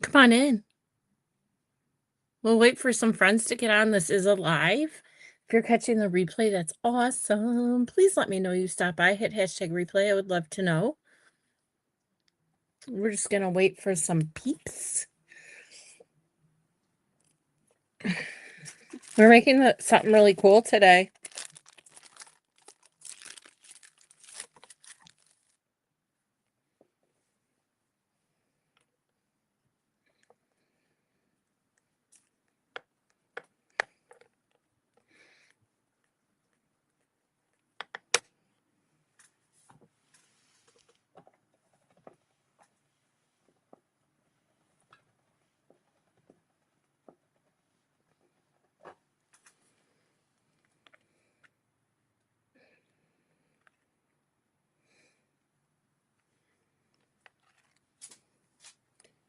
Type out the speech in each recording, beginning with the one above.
Come on in. We'll wait for some friends to get on. This is a live. If you're catching the replay, that's awesome. Please let me know you stop by. Hit hashtag replay. I would love to know. We're just going to wait for some peeps. We're making something really cool today.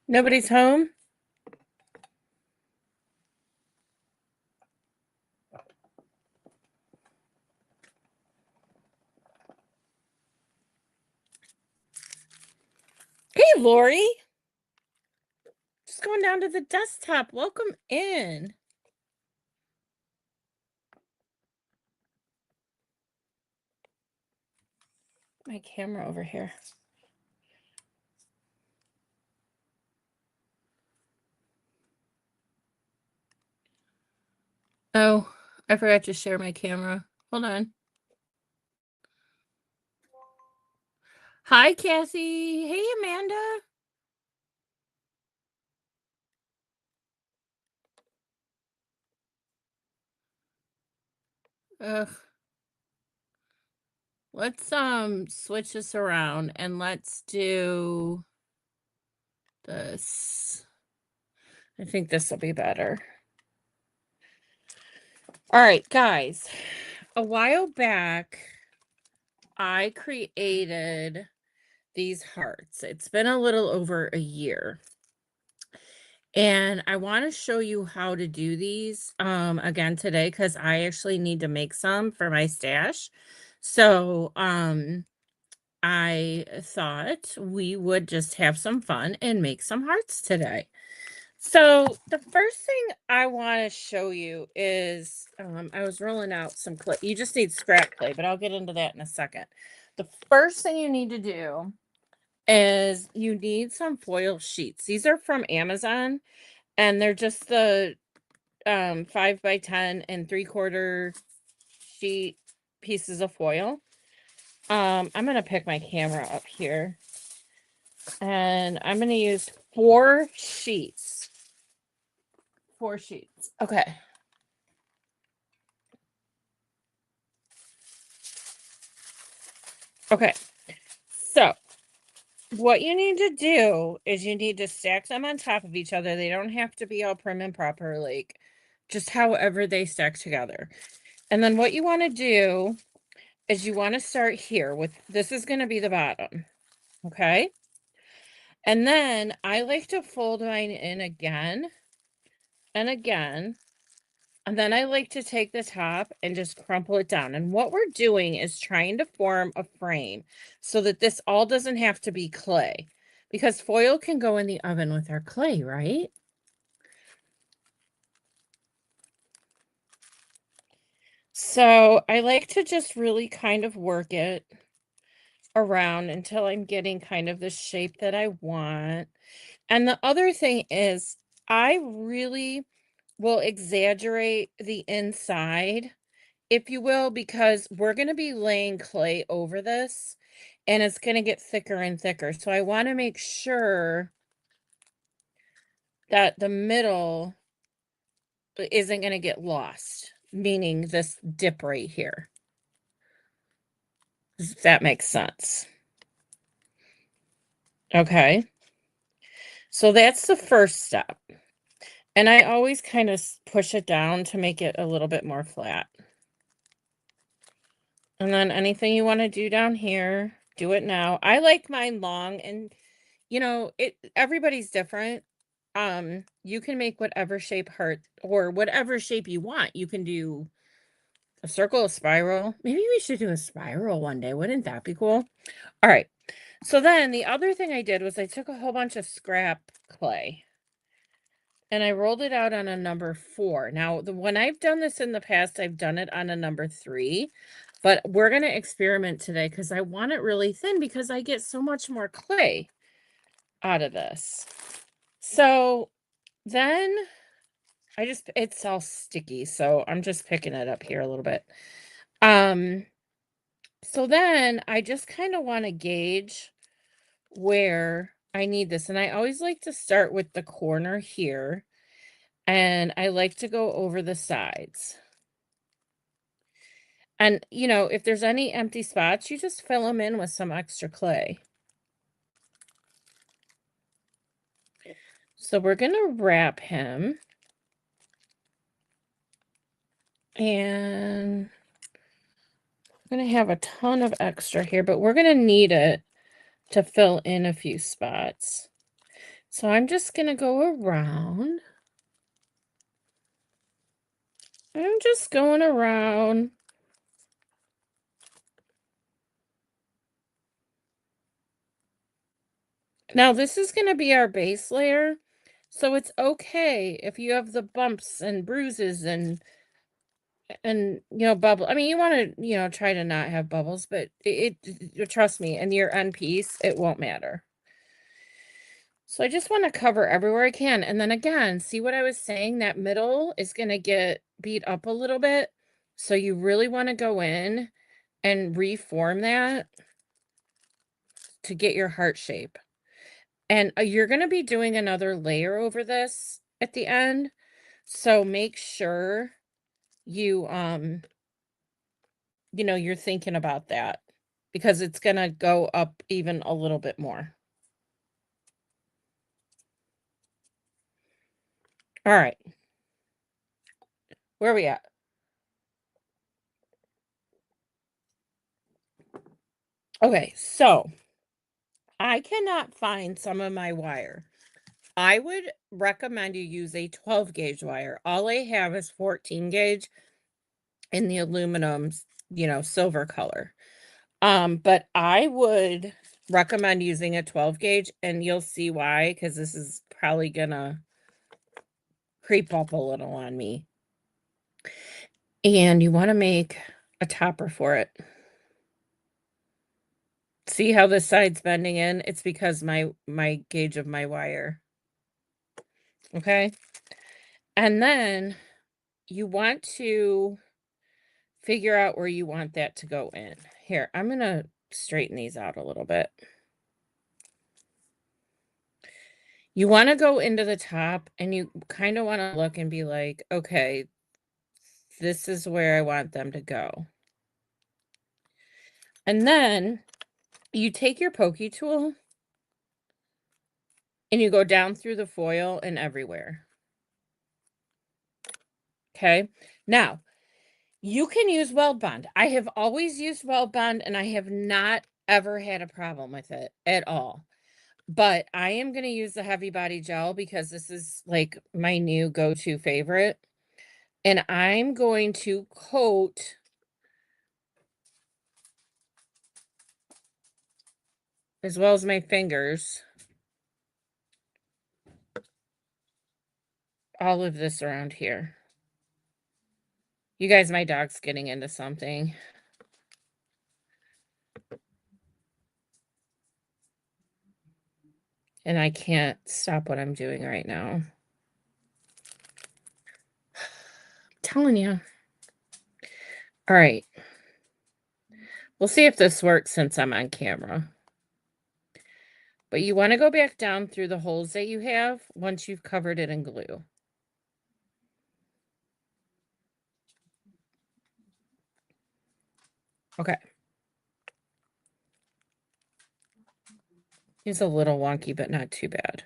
Nobody's home? Hey, Lori. Just going down to the desktop. Welcome in. My camera over here. Oh, I forgot to share my camera. Hold on. Hi, Cassie. Hey, Amanda. Ugh. Let's switch this around and let's do this. I think this will be better. All right, guys. A while back, I created these hearts. It's been a little over a year. And I want to show you how to do these again today because I actually need to make some for my stash. So I thought we would just have some fun and make some hearts today. So the first thing I want to show you is I was rolling out some clay. You just need scrap clay, but I'll get into that in a second. The first thing you need to do is you need some foil sheets. These are from Amazon, and they're just the 5x10 and 3/4 sheet pieces of foil. I'm gonna pick my camera up here, and I'm gonna use 4 sheets. 4 sheets. Okay. Okay. So what you need to do is you need to stack them on top of each other. They don't have to be all prim and proper, like just however they stack together. And then what you want to do is you want to start here with this is going to be the bottom. Okay. And then I like to fold mine in again and again. And then I like to take the top and just crumple it down. And what we're doing is trying to form a frame so that this all doesn't have to be clay, because foil can go in the oven with our clay, right? So I like to just really kind of work it around until I'm getting kind of the shape that I want. And the other thing is I really will exaggerate the inside, if you will, because we're going to be laying clay over this and it's going to get thicker and thicker. So I want to make sure that the middle isn't going to get lost, meaning this dip right here. If that makes sense. Okay. So that's the first step. And I always kind of push it down to make it a little bit more flat. And then anything you want to do down here, do it now. I like mine long, and everybody's different. You can make whatever shape heart or whatever shape you want. You can do a circle, a spiral. Maybe we should do a spiral one day. Wouldn't that be cool? All right. So then the other thing I did was I took a whole bunch of scrap clay. and I rolled it out on a number 4. Now, when I've done this in the past, I've done it on a number 3, but we're gonna experiment today because I want it really thin because I get so much more clay out of this. So then it's all sticky, so I'm just picking it up here a little bit. Um, so then I just kind of want to gauge where I need this. And I always like to start with the corner here, and I like to go over the sides. And, if there's any empty spots, you just fill them in with some extra clay. So we're going to wrap him. And I'm going to have a ton of extra here, but we're going to need it to fill in a few spots. So I'm just going to go around. I'm just going around. Now this is going to be our base layer. So it's okay if you have the bumps and bruises and bubble. I mean, you want to, try to not have bubbles, but trust me, in your end piece, it won't matter. So I just want to cover everywhere I can. And then again, see what I was saying? That middle is going to get beat up a little bit. So you really want to go in and reform that to get your heart shape. And you're going to be doing another layer over this at the end. So make sure you, you're thinking about that because it's going to go up even a little bit more. All right. Where are we at? Okay, so I cannot find some of my wire. I would recommend you use a 12 gauge wire. All I have is 14 gauge in the aluminum, silver color. But I would recommend using a 12 gauge, and you'll see why, because this is probably gonna creep up a little on me. And you want to make a topper for it. See how this side's bending in? It's because my gauge of my wire. Okay? And then you want to figure out where you want that to go in. Here, I'm going to straighten these out a little bit. You want to go into the top and you kind of want to look and be like, okay, this is where I want them to go. And then you take your pokey tool and you go down through the foil and everywhere. Okay. Now, you can use Weld Bond. I have always used Weld Bond and I have not ever had a problem with it at all. But I am going to use the heavy body gel because this is like my new go-to favorite. And I'm going to coat as well as my fingers all of this around here. You guys, my dog's getting into something. And I can't stop what I'm doing right now. I'm telling you. All right. We'll see if this works since I'm on camera. But you want to go back down through the holes that you have once you've covered it in glue. Okay. It's a little wonky, but not too bad.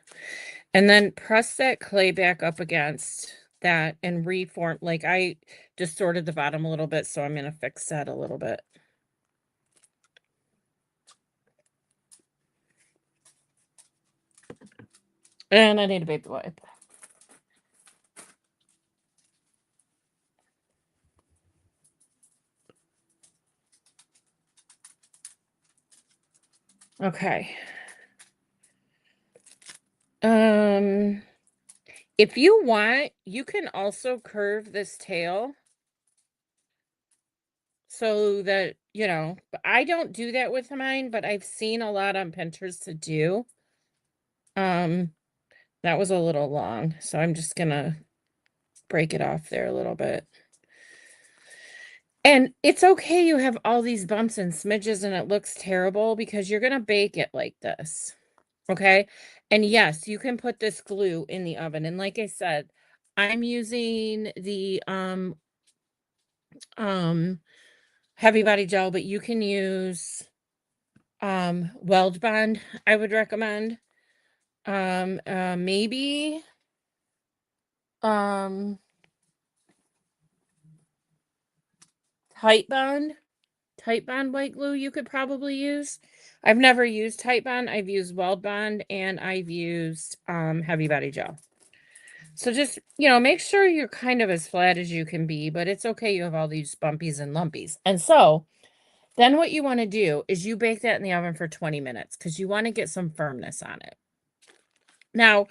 And then press that clay back up against that and reform. Like I distorted the bottom a little bit, so I'm going to fix that a little bit. And I need a baby wipe. Okay. If you want, you can also curve this tail so that, but I don't do that with mine, but I've seen a lot on Pinterest to do. Um, that was a little long, so I'm just gonna break it off there a little bit. And it's okay you have all these bumps and smidges and it looks terrible because you're gonna bake it like this. Okay? And yes, you can put this glue in the oven. And like I said, I'm using the um heavy body gel, but you can use Weld Bond, I would recommend. Maybe um Tight Bond. Tight Bond white glue you could probably use. I've never used Tight Bond. I've used Weld Bond and I've used heavy body gel. So just, make sure you're kind of as flat as you can be, but it's okay. You have all these bumpies and lumpies. And so then what you want to do is you bake that in the oven for 20 minutes because you want to get some firmness on it. Now,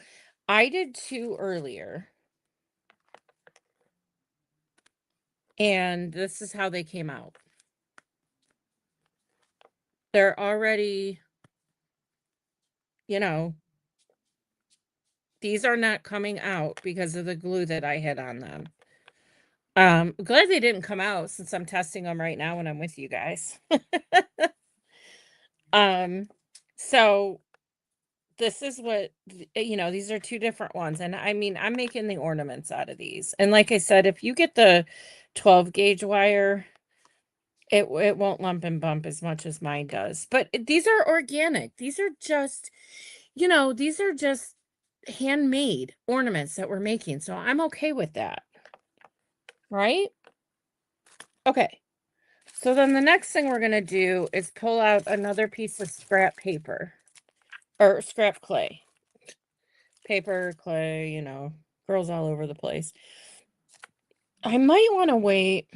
I did 2 earlier, and this is how they came out. They're already, these are not coming out because of the glue that I had on them. Glad they didn't come out since I'm testing them right now when I'm with you guys. So this is what, these are 2 different ones. And I mean, I'm making the ornaments out of these. And like I said, if you get the 12 gauge wire, it won't lump and bump as much as mine does. But these are organic. These are just, these are just handmade ornaments that we're making. So I'm okay with that. Right? Okay. So then the next thing we're going to do is pull out another piece of scrap paper or scrap clay. Paper, clay, girls all over the place. I might want to wait.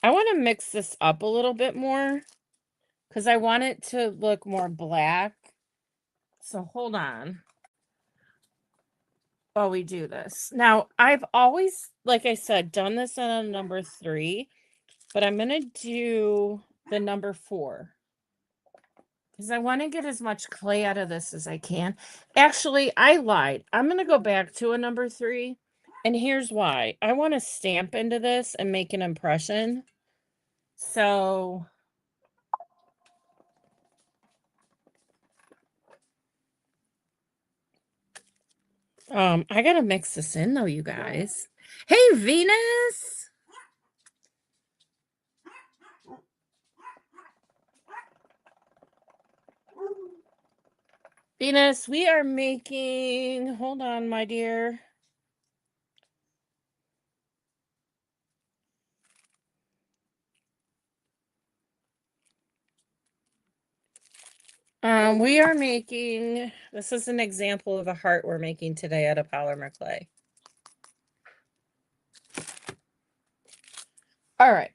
I want to mix this up a little bit more because I want it to look more black. So hold on while we do this. Now, I've always, like I said, done this on a number 3, but I'm going to do the number 4. Because I want to get as much clay out of this as I can. Actually, I lied. I'm going to go back to a number 3. And here's why. I want to stamp into this and make an impression. So I got to mix this in though, you guys. Hey, Venus. Venus, we are making, hold on, my dear. We are making, this is an example of a heart we're making today out of polymer clay. All right.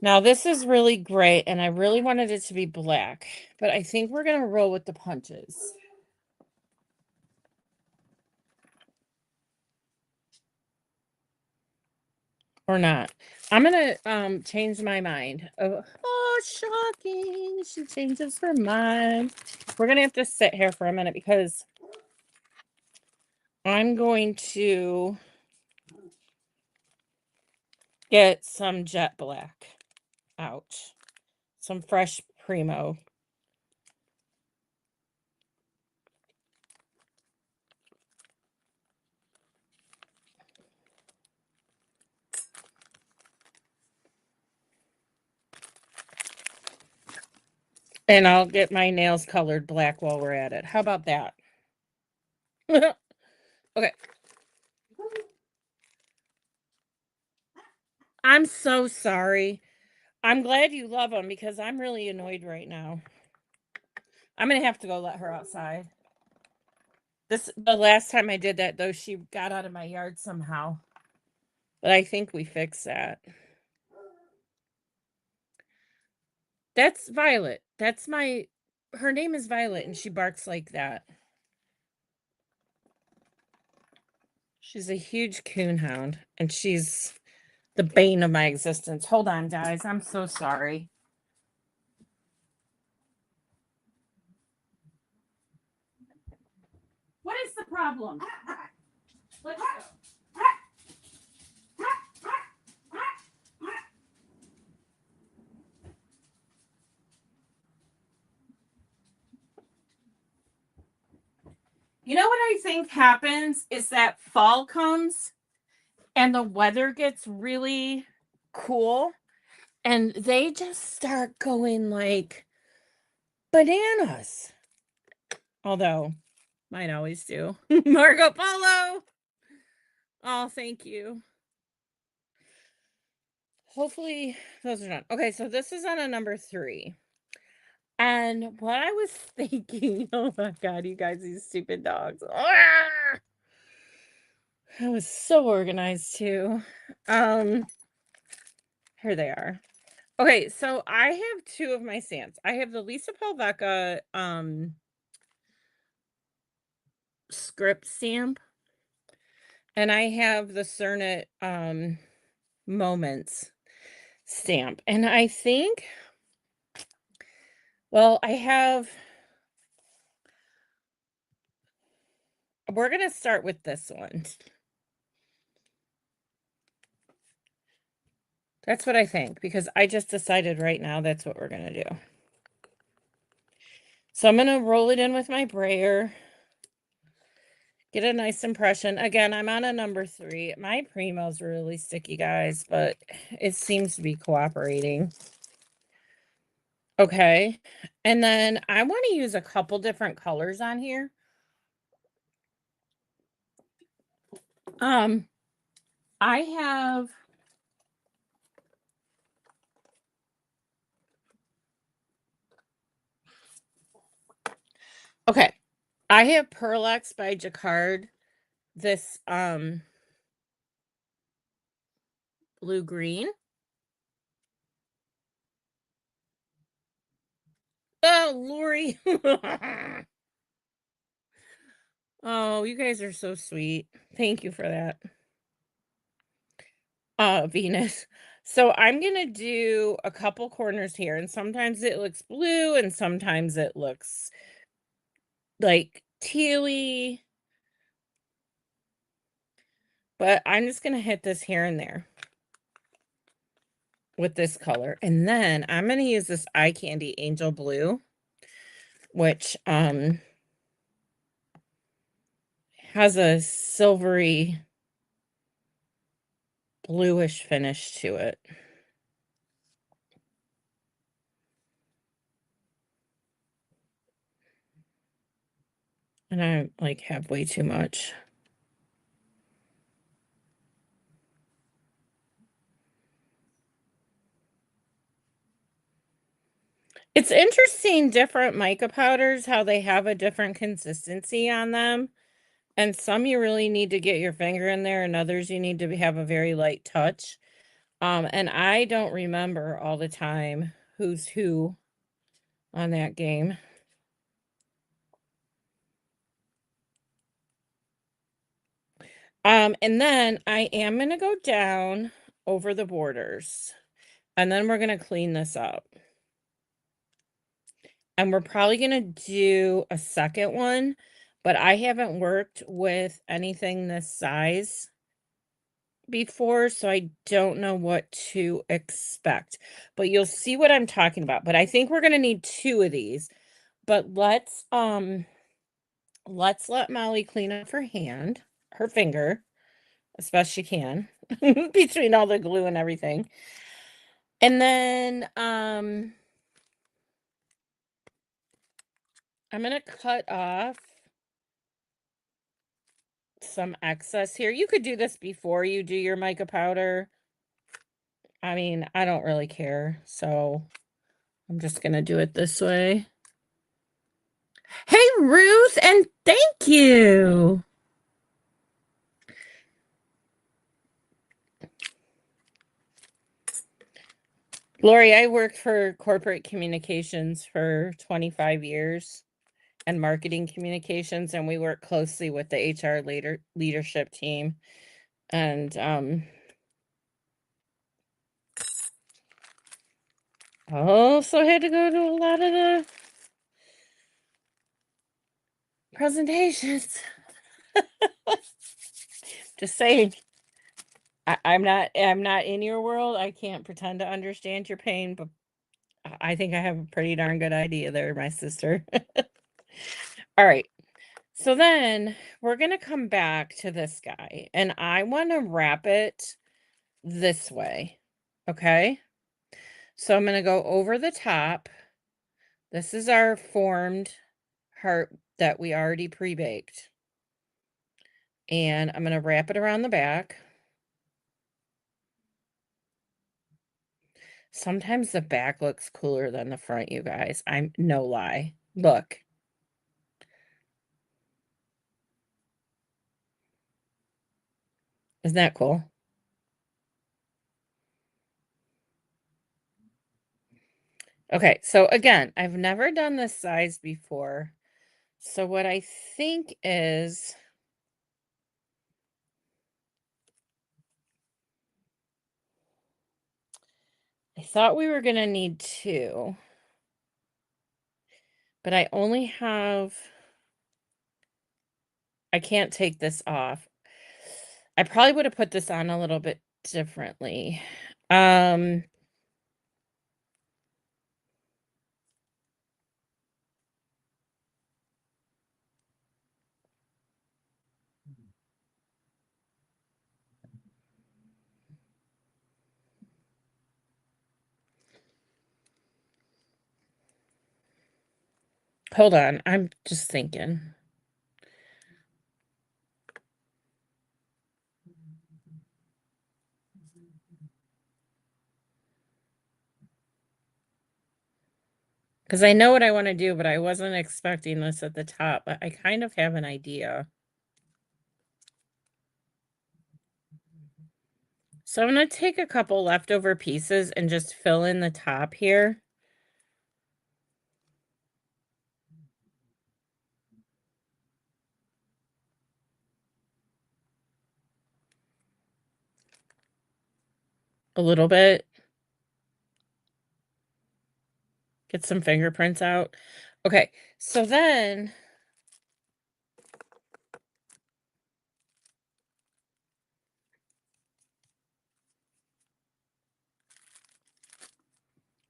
Now this is really great, and I really wanted it to be black, but I think we're going to roll with the punches. Or not. I'm going to change my mind. Oh, shocking. She changes her mind. We're going to have to sit here for a minute because I'm going to get some jet black out. Some fresh Primo. And I'll get my nails colored black while we're at it. How about that? Okay. I'm so sorry. I'm glad you love them because I'm really annoyed right now. I'm going to have to go let her outside. The last time I did that, though, she got out of my yard somehow. But I think we fixed that. That's Violet. Her name is Violet and she barks like that. She's a huge coonhound and she's the bane of my existence. Hold on, guys. I'm so sorry. What is the problem? Let's go. You know what I think happens is that fall comes and the weather gets really cool and they just start going like bananas. Although mine always do. Marco Polo. Oh, thank you. Hopefully those are done. Okay, so this is on a number 3. And what I was thinking, oh my god, you guys, these stupid dogs. Ah! I was so organized too. Um, Here they are. Okay, so I have 2 of my stamps. I have the Lisa Pelvecca script stamp, and I have the Cernet Moments stamp. And I think, well, we're gonna start with this one. That's what I think, because I just decided right now that's what we're gonna do. So I'm gonna roll it in with my brayer. Get a nice impression. Again, I'm on a number 3. My Primo's really sticky, guys, but it seems to be cooperating. Okay. And then I want to use a couple different colors on here. Um, I have okay. I have Pearl by Jacquard, this blue green. Oh, Lori. Oh, you guys are so sweet. Thank you for that. Venus. So I'm gonna do a couple corners here, and sometimes it looks blue and sometimes it looks like tealy. But I'm just gonna hit this here and there with this color. And then I'm gonna use this Eye Candy Angel Blue, which has a silvery bluish finish to it. And I like have way too much. It's interesting, different mica powders, how they have a different consistency on them. And some you really need to get your finger in there, and others you need to have a very light touch. And I don't remember all the time who's who on that game. And then I am gonna go down over the borders, and then we're gonna clean this up. And we're probably gonna do a second one, but I haven't worked with anything this size before, so I don't know what to expect. But you'll see what I'm talking about. But I think we're gonna need 2 of these. But let's let Molly clean up her finger, as best she can, between all the glue and everything. And then I'm gonna cut off some excess here. You could do this before you do your mica powder. I mean, I don't really care, so I'm just gonna do it this way. Hey, Ruth, and thank you. Lori, I worked for corporate communications for 25 years and marketing communications, and we work closely with the HR leadership team. And also had to go to a lot of the presentations. Just saying. I'm not in your world. I can't pretend to understand your pain, but I think I have a pretty darn good idea there, my sister. All right. So then we're going to come back to this guy, and I want to wrap it this way. Okay. So I'm going to go over the top. This is our formed heart that we already pre-baked. And I'm going to wrap it around the back. Sometimes the back looks cooler than the front, you guys. I'm no lie. Look. Isn't that cool? Okay, so again, I've never done this size before. So what I think is I thought we were going to need 2, but I only have I can't take this off. I probably would have put this on a little bit differently. Um Hold on, I'm just thinking. Because I know what I want to do, but I wasn't expecting this at the top. But I kind of have an idea. So I'm going to take a couple leftover pieces and just fill in the top here. A little bit. Get some fingerprints out. Okay, so then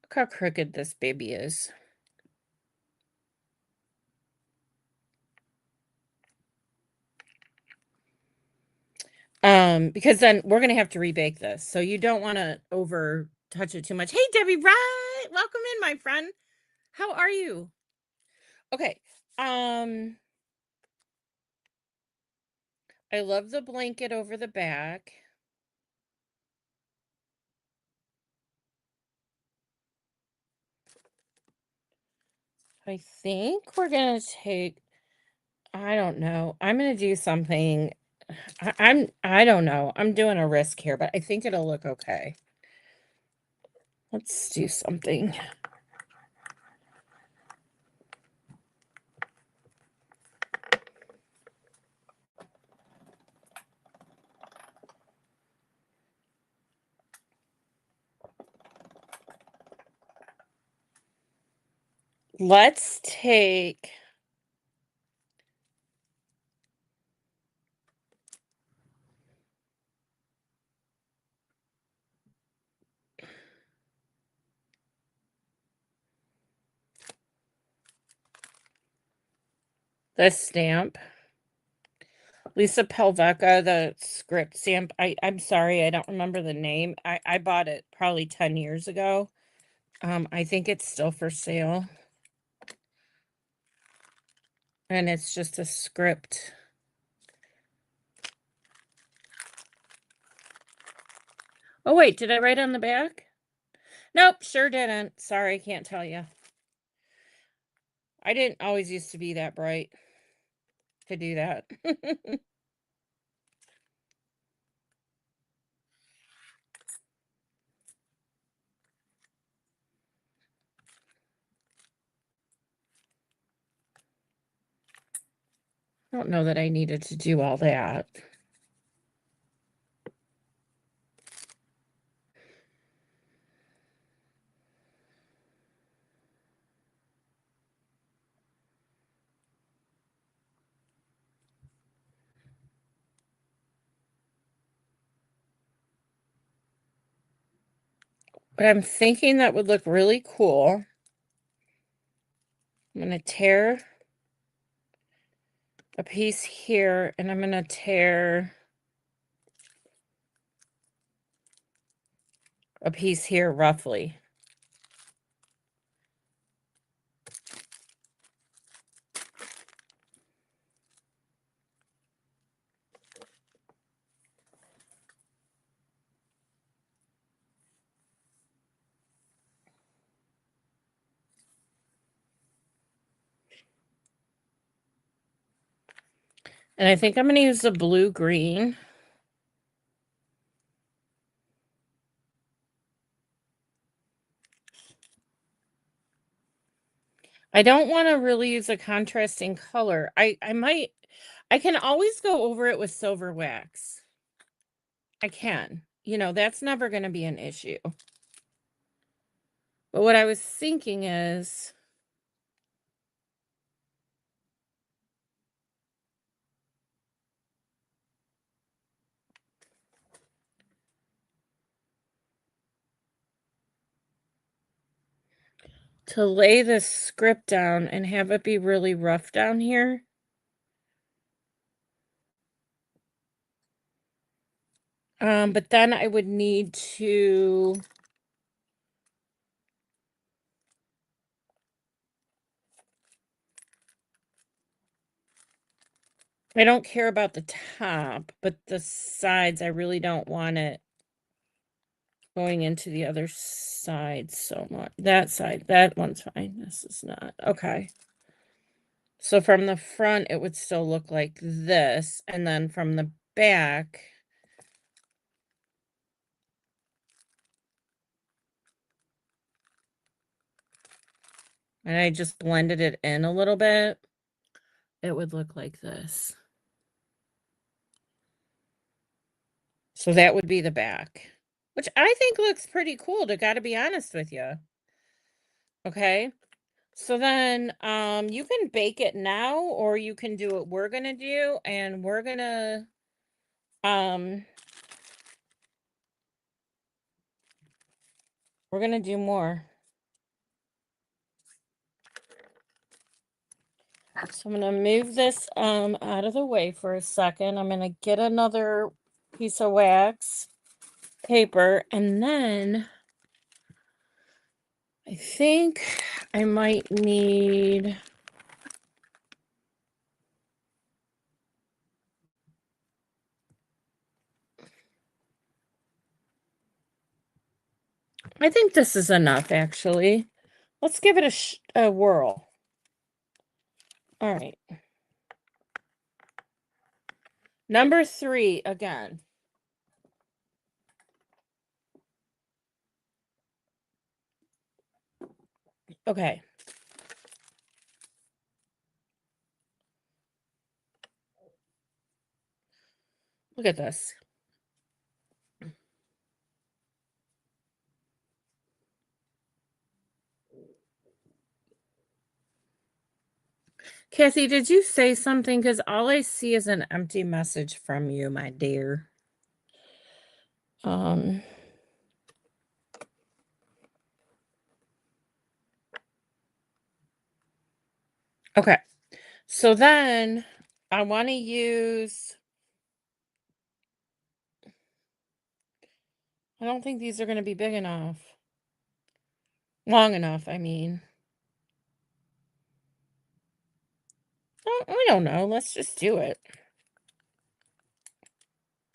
look how crooked this baby is. Because then we're gonna have to rebake this. So you don't want to over touch it too much. Hey Debbie, right? Welcome in, my friend. How are you? Okay. Um, I love the blanket over the back. I think we're gonna take, I don't know. I'm gonna do something. I don't know. I'm doing a risk here, but I think it'll look okay. Let's do something. Let's take this stamp. Lisa Pelveca, the script stamp. I'm sorry, I don't remember the name. I bought it probably 10 years ago. I think it's still for sale. And it's just a script. Oh, wait, did I write on the back? Nope, sure didn't. Sorry, can't tell you. I didn't always used to be that bright to do that. I don't know that I needed to do all that. But I'm thinking that would look really cool. I'm going to tear a piece here, and I'm going to tear a piece here roughly. And I think I'm going to use the blue-green. I don't want to really use a contrasting color. I can always go over it with silver wax. I can. You know, that's never going to be an issue. But what I was thinking is to lay this script down and have it be really rough down here. But then I would need to I don't care about the top, but the sides, I really don't want it going into the other side so much. That side, that one's fine. This is not. Okay. So from the front, it would still look like this. And then from the back, and I just blended it in a little bit, it would look like this. So that would be the back, which I think looks pretty cool, to gotta be honest with you. Okay. So then you can bake it now, or you can do what we're gonna do, and um we're gonna do more. So I'm gonna move this out of the way for a second. I'm gonna get another piece of wax paper, and then I think I might need I think this is enough, actually. Let's give it a whirl. All right. Number 3 again. Okay. Look at this. Kathy, did you say something? Because all I see is an empty message from you, my dear. Um, okay. So then I want to use, I don't think these are going to be big enough. Long enough, I mean. Oh, I don't know. Let's just do it.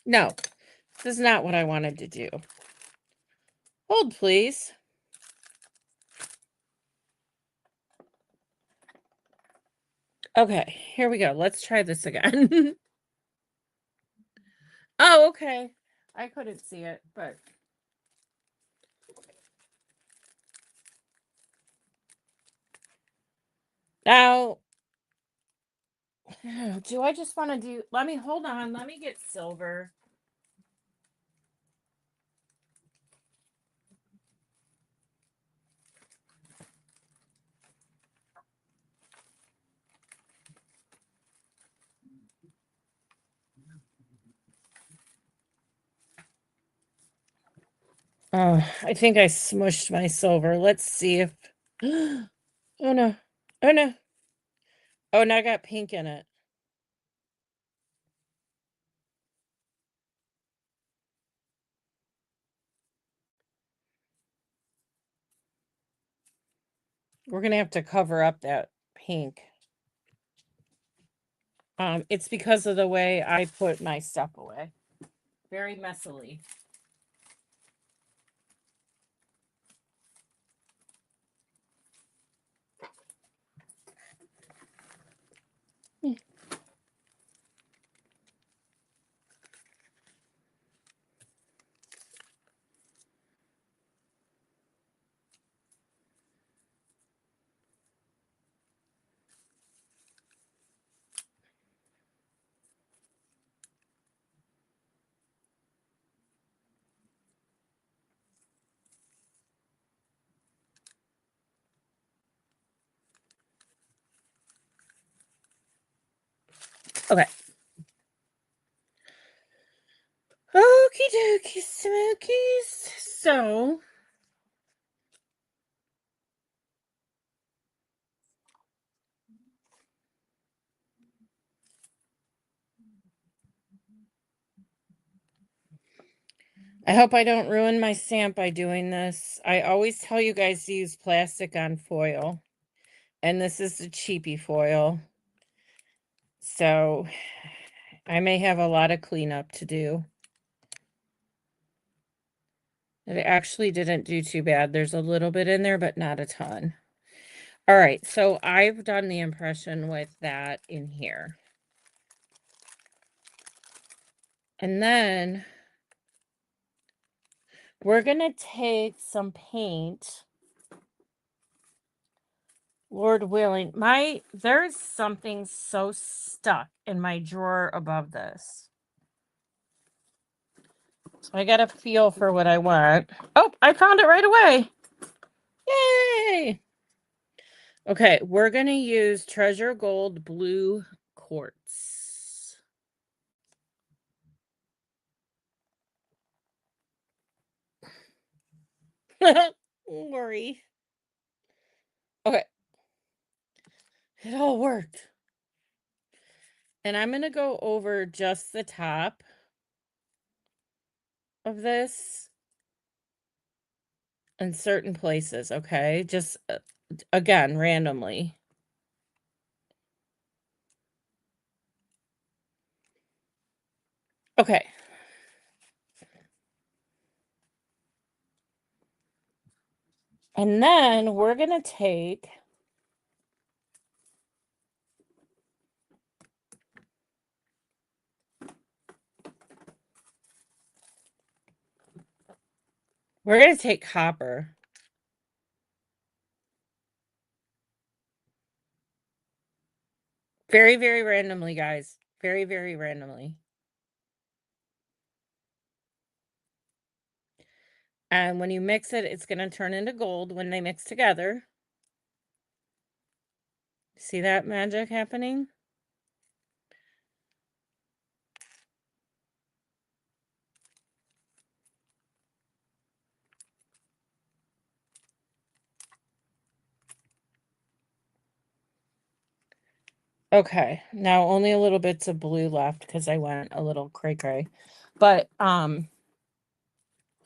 No, this is not what I wanted to do. Hold, please. Okay, here we go. Let's try this again. Oh, okay. I couldn't see it, but now Do I just want to do, hold on, let me get silver. Oh, I think I smushed my silver. Let's see if, oh no, oh no. Oh, now I got pink in it. We're gonna have to cover up that pink. It's because of the way I put my stuff away. Very messily. Okay. Okie dokie smokies. So I hope I don't ruin my stamp by doing this. I always tell you guys to use plastic on foil. And this is the cheapy foil. So I may have a lot of cleanup to do. It actually didn't do too bad. There's a little bit in there, but not a ton. All right, so I've done the impression with that in here. And then we're going to take some paint. Lord willing, there's something so stuck in my drawer above this. So I got a feel for what I want. Oh, I found it right away. Yay! Okay, we're going to use Treasure Gold Blue Quartz. Worry. Okay. It all worked. And I'm going to go over just the top of this in certain places, okay? Just, again, randomly. Okay. And then we're going to take copper. Very, very randomly, guys. Very, very randomly. And when you mix it, it's going to turn into gold when they mix together. See that magic happening? Okay, now only a little bits of blue left because I went a little cray-cray. But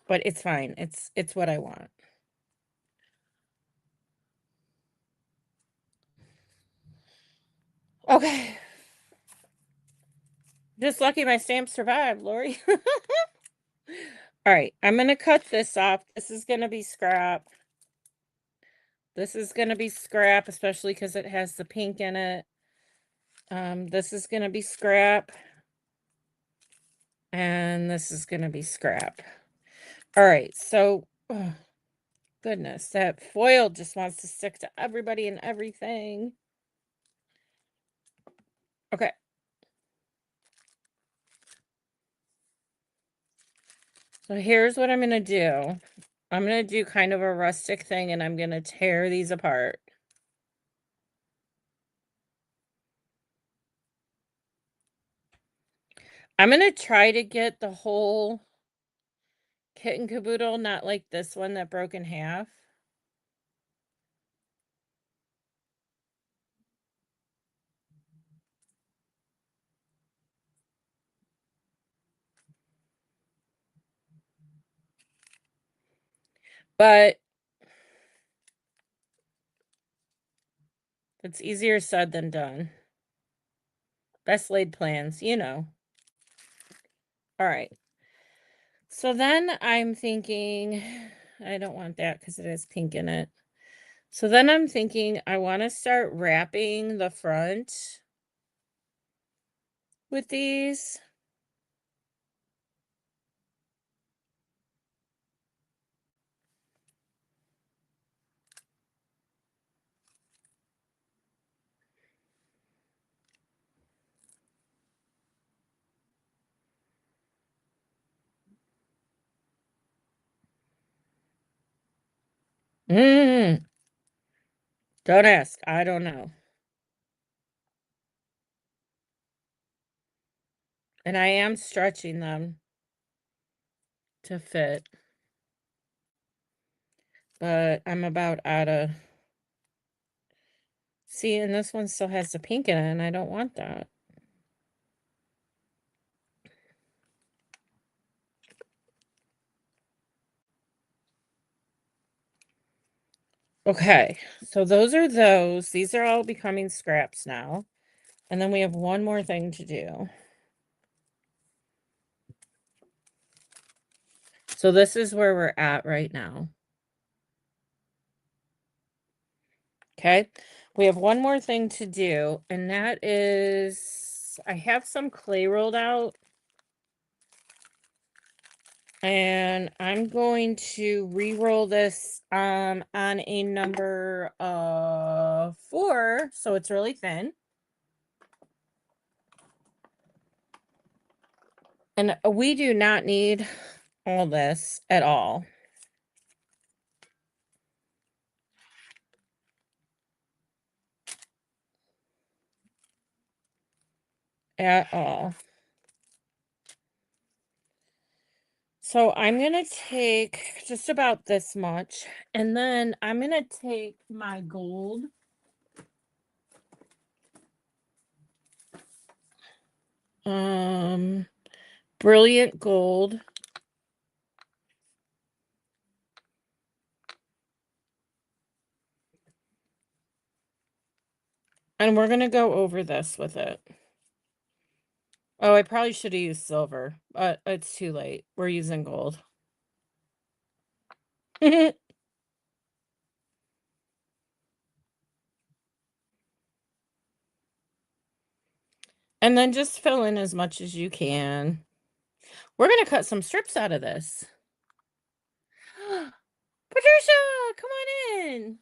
it's fine. It's what I want. Okay. Just lucky my stamp survived, Lori. All right, I'm going to cut this off. This is going to be scrap. This is going to be scrap, especially because it has the pink in it. This is going to be scrap. And this is going to be scrap. All right, so, oh, goodness, that foil just wants to stick to everybody and everything. Okay. So here's what I'm gonna do. I'm gonna do kind of a rustic thing and I'm gonna tear these apart. I'm gonna try to get the whole kit and caboodle, not like this one that broke in half. But it's easier said than done. Best laid plans, you know. All right. So then I'm thinking, I don't want that because it has pink in it. So then I'm thinking I want to start wrapping the front with these. Mm, don't ask. I don't know. And I am stretching them to fit. But I'm about out of. See, and this one still has the pink in it, and I don't want that. Okay, so those are those. These are all becoming scraps now. And then we have one more thing to do. So this is where we're at right now. Okay, we have one more thing to do, and that is I have some clay rolled out. And I'm going to re-roll this on a number of 4, so it's really thin. And we do not need all this at all. At all. So I'm going to take just about this much, and then I'm going to take my gold. Brilliant gold. And we're going to go over this with it. Oh, I probably should have used silver, but it's too late. We're using gold. And then just fill in as much as you can. We're going to cut some strips out of this. Patricia, come on in.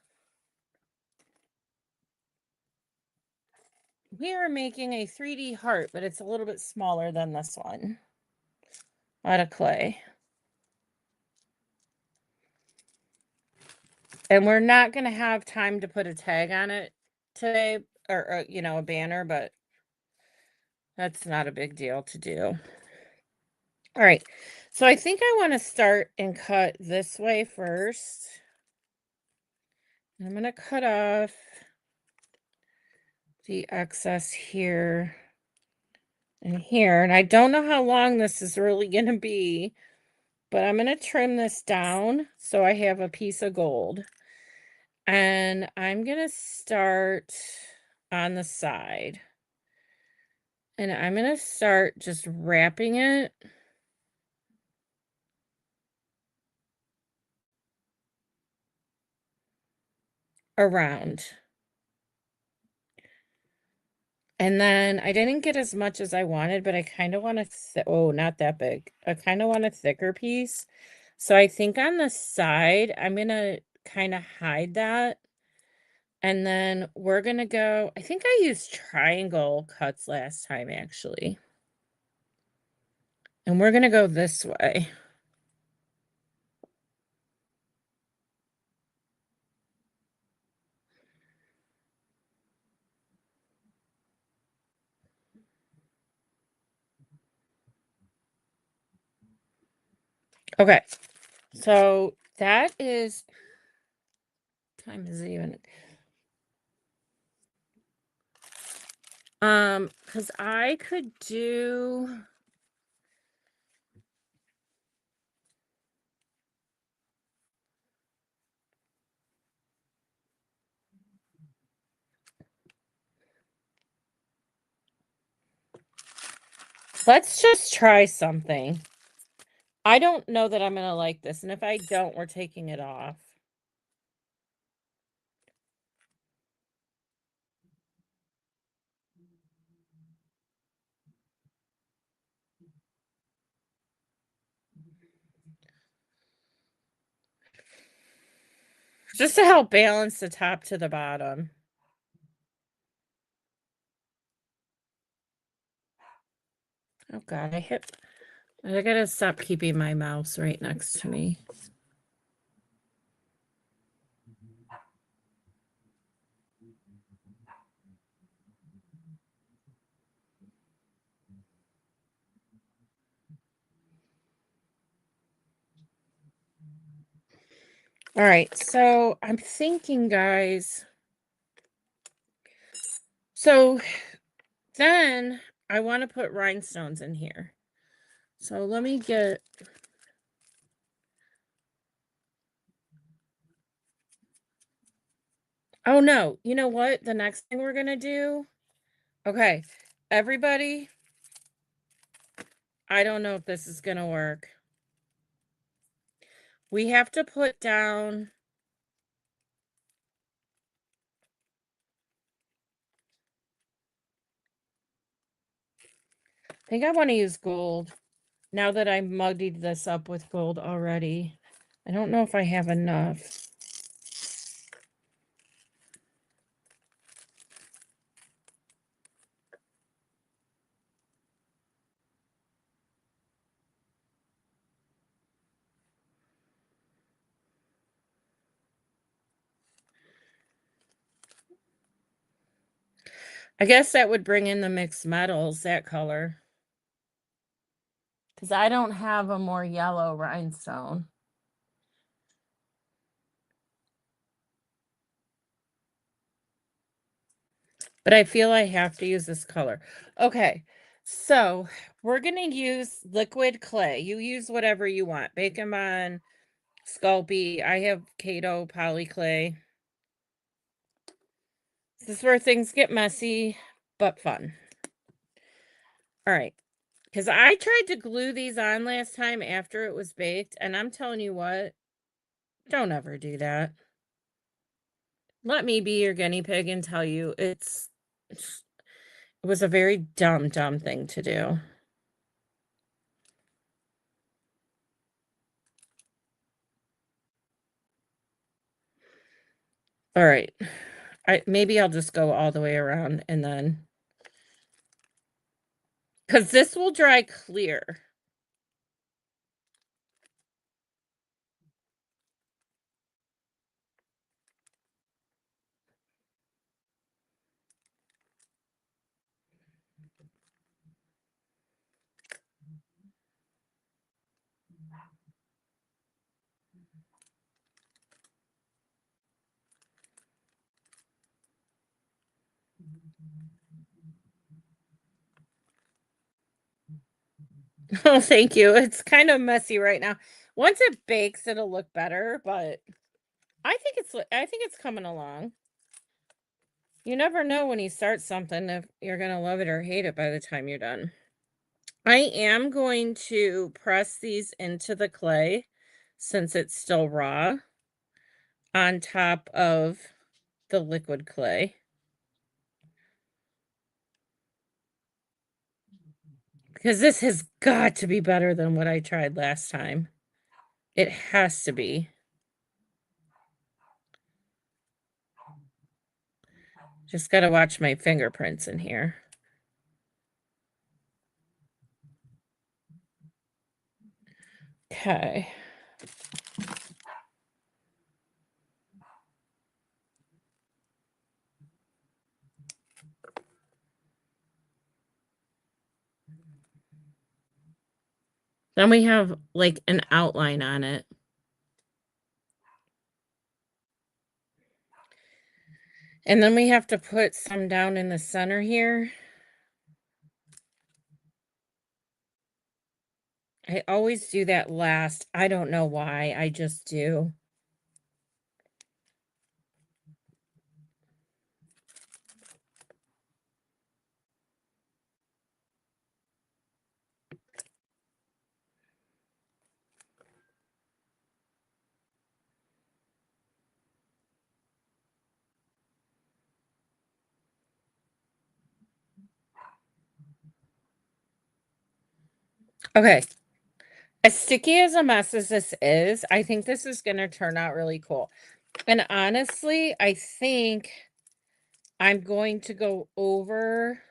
We are making a 3D heart, but it's a little bit smaller than this one. Out of clay. And we're not going to have time to put a tag on it today, or you know, a banner, but that's not a big deal to do. All right. So I think I want to start and cut this way first. I'm going to cut off the excess here and here. And I don't know how long this is really going to be, but I'm going to trim this down so I have a piece of gold. And I'm going to start on the side. And I'm going to start just wrapping it around. And then I didn't get as much as I wanted, but I kind of want a, oh, not that big. I kind of want a thicker piece. So I think on the side, I'm going to kind of hide that And then we're gonna go, I think I used triangle cuts last time actually. And we're gonna go this way. Okay, so that is, time is it even? Because I could do, let's just try something. I don't know that I'm gonna like this, and if I don't, we're taking it off. Just to help balance the top to the bottom. Oh god, I gotta stop keeping my mouse right next to me. All right, so I'm thinking, guys. So then I want to put rhinestones in here. So let me get. Oh no, you know what? The next thing we're gonna do. Okay, everybody, I don't know if this is gonna work. We have to put down. I think I want to use gold. Now that I muddied this up with gold already. I don't know if I have enough. I guess that would bring in the mixed metals, that color. Because I don't have a more yellow rhinestone. But I feel I have to use this color. Okay, so we're going to use liquid clay. You use whatever you want. Bacon Bond, Sculpey. I have Kato poly clay. This is where things get messy, but fun. All right. Because I tried to glue these on last time after it was baked, and I'm telling you what, don't ever do that. Let me be your guinea pig and tell you it was a very dumb thing to do. All right. Maybe I'll just go all the way around and then, because this will dry clear. Oh, thank you. It's kind of messy right now. Once it bakes, it'll look better, but I think it's coming along. You never know when you start something if you're gonna love it or hate it by the time you're done. I am going to press these into the clay since it's still raw on top of the liquid clay. Because this has got to be better than what I tried last time. It has to be. Just gotta watch my fingerprints in here. Okay. Then we have like an outline on it. And then we have to put some down in the center here. I always do that last. I don't know why. I just do. Okay. As sticky as a mess as this is, I think this is going to turn out really cool. And honestly, I think I'm going to go over,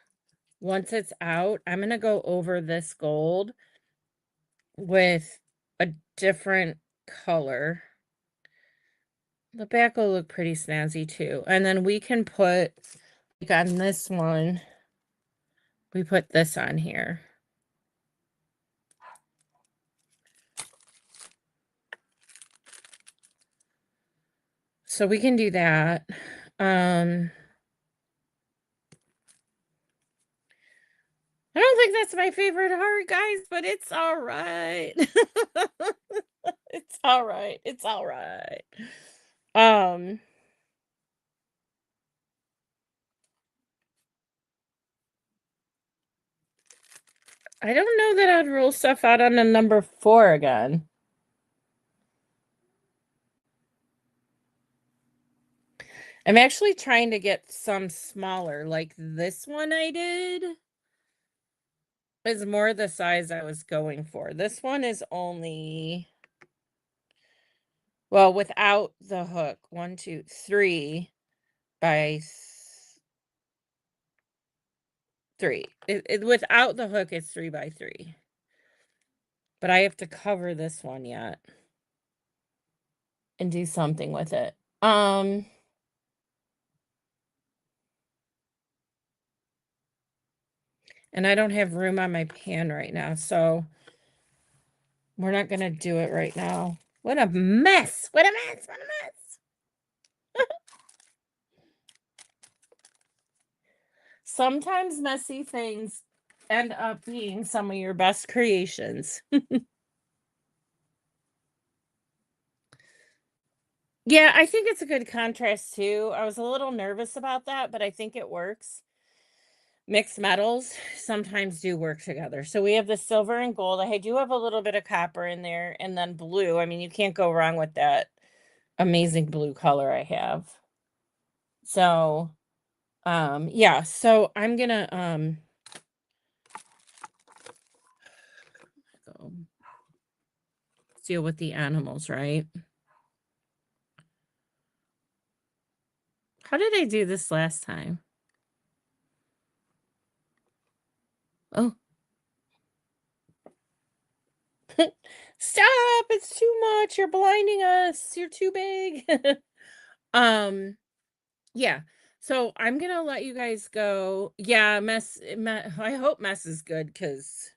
once it's out, I'm going to go over this gold with a different color. The back will look pretty snazzy too. And then we can put, like on this one, we put this on here. So we can do that. I don't think that's my favorite heart, guys, but it's all right. It's all right. It's all right. Um, I don't know that I'd rule stuff out on the number 4 again. I'm actually trying to get some smaller, like this one I did is more the size I was going for. This one is only, well, without the hook, 1, 2, 3 by 3. Without the hook, it's 3 by 3. But I have to cover this one yet and do something with it. And I don't have room on my pan right now, so we're not gonna do it right now. What a mess! What a mess! What a mess! Sometimes messy things end up being some of your best creations. Yeah, I think it's a good contrast too. I was a little nervous about that, but I think it works. Mixed metals sometimes do work together. So we have the silver and gold. I do have a little bit of copper in there and then blue. I mean, you can't go wrong with that amazing blue color I have. So, yeah, so I'm gonna go deal with the animals, right? How did I do this last time? Oh, stop! It's too much. You're blinding us. You're too big. um, yeah. So I'm gonna let you guys go. Yeah, I hope mess is good because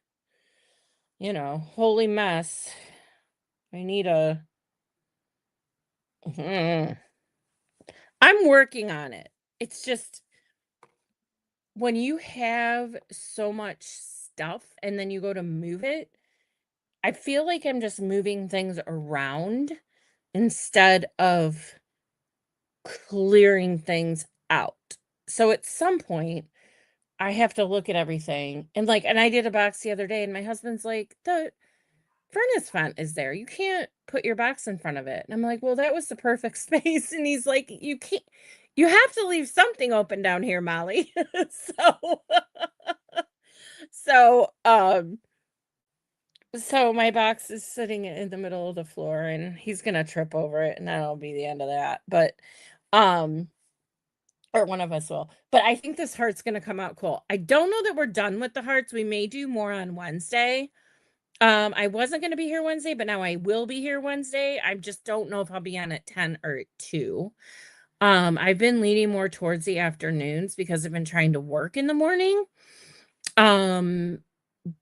holy mess. I need a. Mhm. I'm working on it. It's just when you have so much stuff and then you go to move it, I feel like I'm just moving things around instead of clearing things out. So at some point, I have to look at everything and I did a box the other day and my husband's like, the furnace vent is there. You can't put your box in front of it. And I'm like, well, that was the perfect space. And he's like, you can't, you have to leave something open down here, Molly. so, so, so my box is sitting in the middle of the floor and he's gonna trip over it and that'll be the end of that. But um or one of us will. But I think this heart's gonna come out cool. I don't know that we're done with the hearts. We may do more on Wednesday. I wasn't gonna be here Wednesday, but now I will be here Wednesday. I just don't know if I'll be on at 10 or at 2. I've been leaning more towards the afternoons because I've been trying to work in the morning. Um,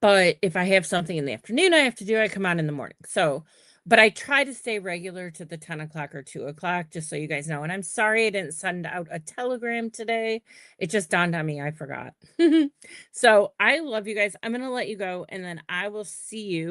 but if I have something in the afternoon I have to do, I come on in the morning. So, but I try to stay regular to the 10 o'clock or 2 o'clock, just so you guys know. And I'm sorry I didn't send out a telegram today. It just dawned on me, I forgot. So I love you guys. I'm going to let you go, and then I will see you